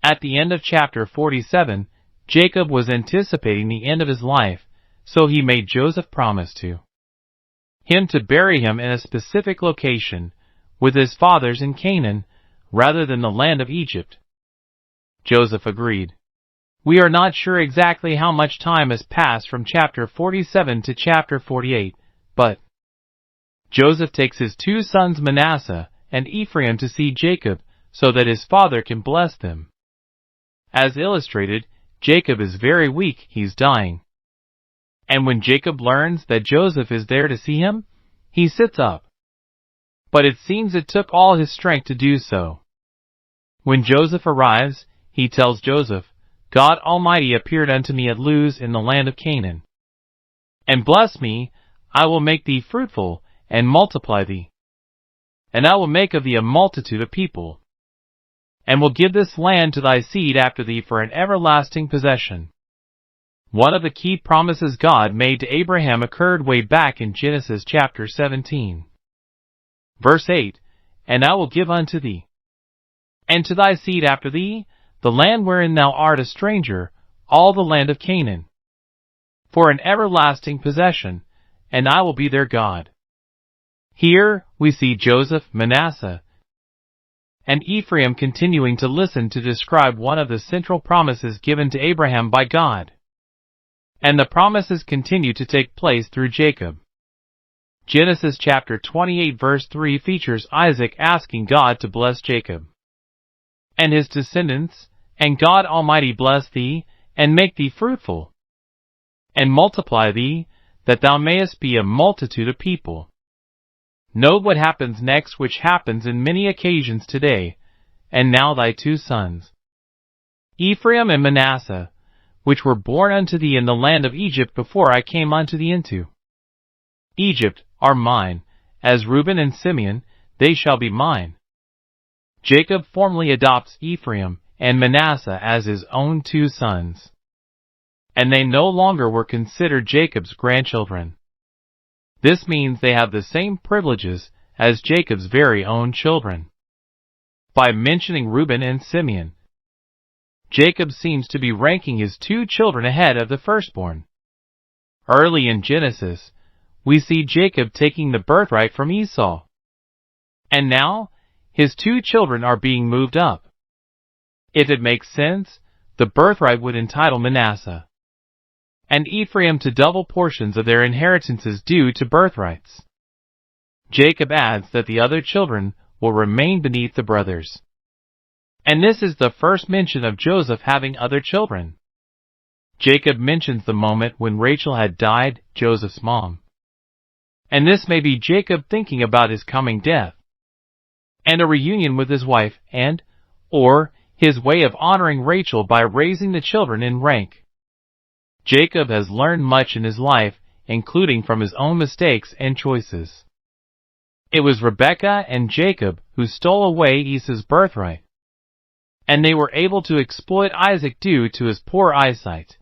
At the end of chapter 47, Jacob was anticipating the end of his life, so he made Joseph promise him to bury him in a specific location with his fathers in Canaan rather than the land of Egypt. Joseph agreed. We are not sure exactly how much time has passed from chapter 47 to chapter 48, but Joseph takes his two sons Manasseh and Ephraim to see Jacob so that his father can bless them. As illustrated, Jacob is very weak, he's dying. And when Jacob learns that Joseph is there to see him, he sits up. But it seems it took all his strength to do so. When Joseph arrives, he tells Joseph, God Almighty appeared unto me at Luz in the land of Canaan. And bless me, I will make thee fruitful, and multiply thee. And I will make of thee a multitude of people. And will give this land to thy seed after thee for an everlasting possession. One of the key promises God made to Abraham occurred way back in Genesis chapter 17. Verse 8, And I will give unto thee, and to thy seed after thee, the land wherein thou art a stranger, all the land of Canaan, for an everlasting possession, and I will be their God. Here we see Joseph, Manasseh, and Ephraim continuing to listen to describe one of the central promises given to Abraham by God. And the promises continue to take place through Jacob. Genesis chapter 28 verse 3 features Isaac asking God to bless Jacob and his descendants, and God Almighty bless thee, and make thee fruitful, and multiply thee, that thou mayest be a multitude of people. Note what happens next, which happens in many occasions today, and now thy two sons, Ephraim and Manasseh, which were born unto thee in the land of Egypt before I came unto thee into Egypt, are mine, as Reuben and Simeon, they shall be mine. Jacob formally adopts Ephraim and Manasseh as his own two sons, and they no longer were considered Jacob's grandchildren. This means they have the same privileges as Jacob's very own children. By mentioning Reuben and Simeon, Jacob seems to be ranking his two children ahead of the firstborn. Early in Genesis, we see Jacob taking the birthright from Esau. And now, his two children are being moved up. If it makes sense, the birthright would entitle Manasseh and Ephraim to double portions of their inheritances due to birthrights. Jacob adds that the other children will remain beneath the brothers. And this is the first mention of Joseph having other children. Jacob mentions the moment when Rachel had died, Joseph's mom. And this may be Jacob thinking about his coming death, and a reunion with his wife, or his way of honoring Rachel by raising the children in rank. Jacob has learned much in his life, including from his own mistakes and choices. It was Rebekah and Jacob who stole away Esau's birthright, and they were able to exploit Isaac due to his poor eyesight.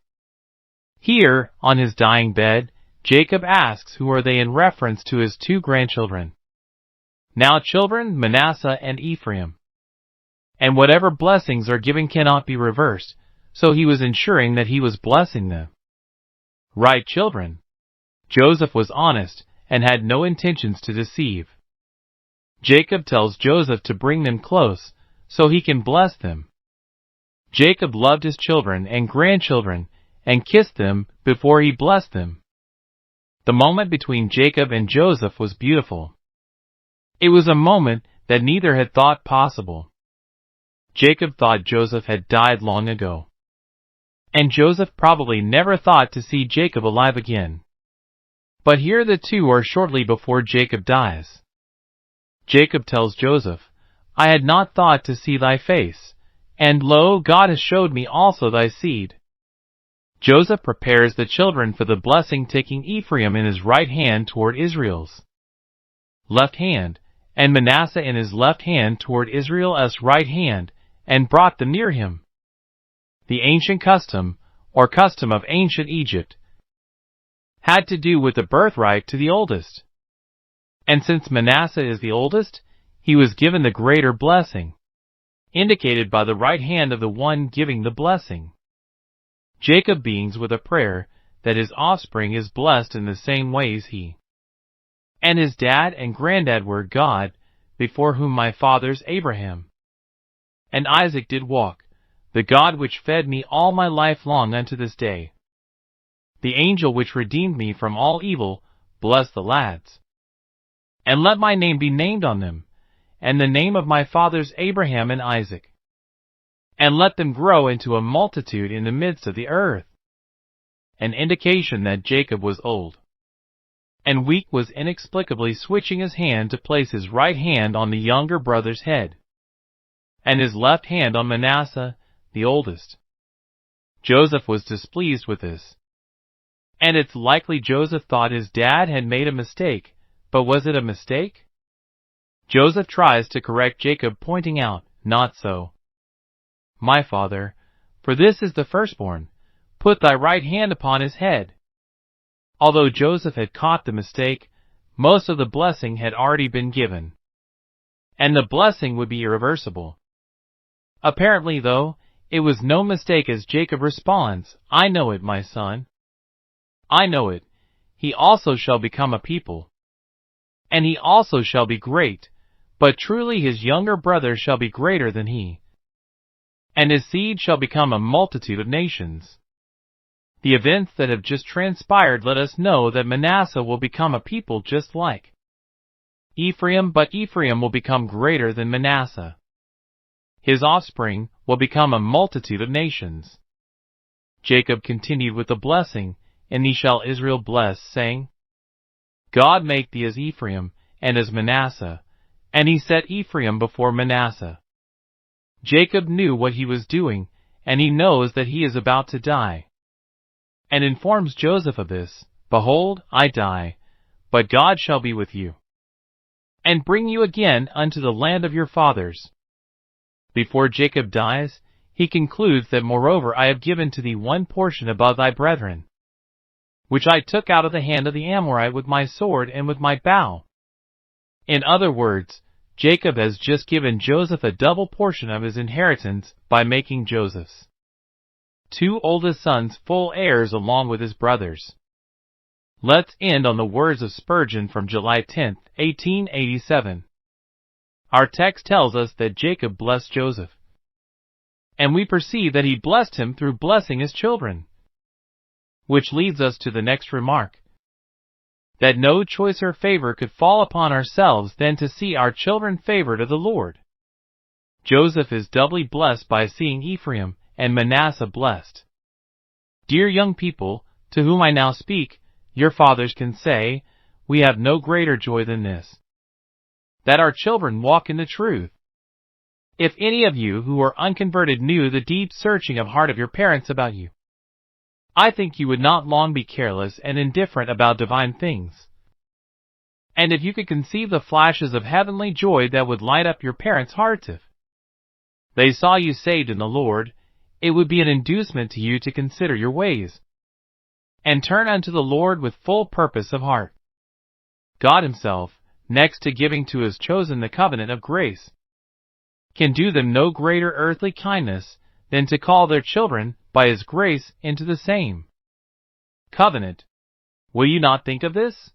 Here, on his dying bed, Jacob asks who are they in reference to his two grandchildren. Now children, Manasseh and Ephraim. And whatever blessings are given cannot be reversed, so he was ensuring that he was blessing them. Right, children? Joseph was honest and had no intentions to deceive. Jacob tells Joseph to bring them close so he can bless them. Jacob loved his children and grandchildren and kissed them before he blessed them. The moment between Jacob and Joseph was beautiful. It was a moment that neither had thought possible. Jacob thought Joseph had died long ago, and Joseph probably never thought to see Jacob alive again. But here the two are shortly before Jacob dies. Jacob tells Joseph, I had not thought to see thy face, and lo, God has showed me also thy seed. Joseph prepares the children for the blessing, taking Ephraim in his right hand toward Israel's left hand, and Manasseh in his left hand toward Israel's right hand, and brought them near him. The ancient custom, or custom of ancient Egypt, had to do with the birthright to the oldest. And since Manasseh is the oldest, he was given the greater blessing. indicated by the right hand of the one giving the blessing. Jacob begins with a prayer that his offspring is blessed in the same ways he and his dad and granddad were. God, before whom my fathers Abraham and Isaac did walk, the God which fed me all my life long unto this day, the angel which redeemed me from all evil, bless the lads. And let my name be named on them, and the name of my fathers Abraham and Isaac. And let them grow into a multitude in the midst of the earth. An indication that Jacob was old and weak was inexplicably switching his hand to place his right hand on the younger brother's head, and his left hand on Manasseh, the oldest. Joseph was displeased with this. And it's likely Joseph thought his dad had made a mistake, but was it a mistake? Joseph tries to correct Jacob, pointing out, "Not so, my father, for this is the firstborn. Put thy right hand upon his head." Although Joseph had caught the mistake, most of the blessing had already been given, and the blessing would be irreversible. Apparently, though, it was no mistake, as Jacob responds, "I know it, my son. I know it. He also shall become a people, and he also shall be great, but truly his younger brother shall be greater than he, and his seed shall become a multitude of nations." The events that have just transpired let us know that Manasseh will become a people just like Ephraim, but Ephraim will become greater than Manasseh. His offspring will become a multitude of nations. Jacob continued with the blessing, "And thee shall Israel bless, saying, God make thee as Ephraim and as Manasseh." And he set Ephraim before Manasseh. Jacob knew what he was doing, and he knows that he is about to die, and informs Joseph of this. "Behold, I die, but God shall be with you, and bring you again unto the land of your fathers." Before Jacob dies, he concludes that, "Moreover, I have given to thee one portion above thy brethren, which I took out of the hand of the Amorite with my sword and with my bow." In other words, Jacob has just given Joseph a double portion of his inheritance by making Joseph's two oldest sons full heirs along with his brothers. Let's end on the words of Spurgeon from July 10, 1887. Our text tells us that Jacob blessed Joseph, and we perceive that he blessed him through blessing his children. Which leads us to the next remark, that no choicer favor could fall upon ourselves than to see our children favored of the Lord. Joseph is doubly blessed by seeing Ephraim and Manasseh blessed. Dear young people, to whom I now speak, your fathers can say, we have no greater joy than this, that our children walk in the truth. If any of you who are unconverted knew the deep searching of heart of your parents about you, I think you would not long be careless and indifferent about divine things. And if you could conceive the flashes of heavenly joy that would light up your parents' hearts if they saw you saved in the Lord, it would be an inducement to you to consider your ways, and turn unto the Lord with full purpose of heart. God himself, next to giving to his chosen the covenant of grace, can do them no greater earthly kindness than to call their children by his grace into the same covenant. Will you not think of this?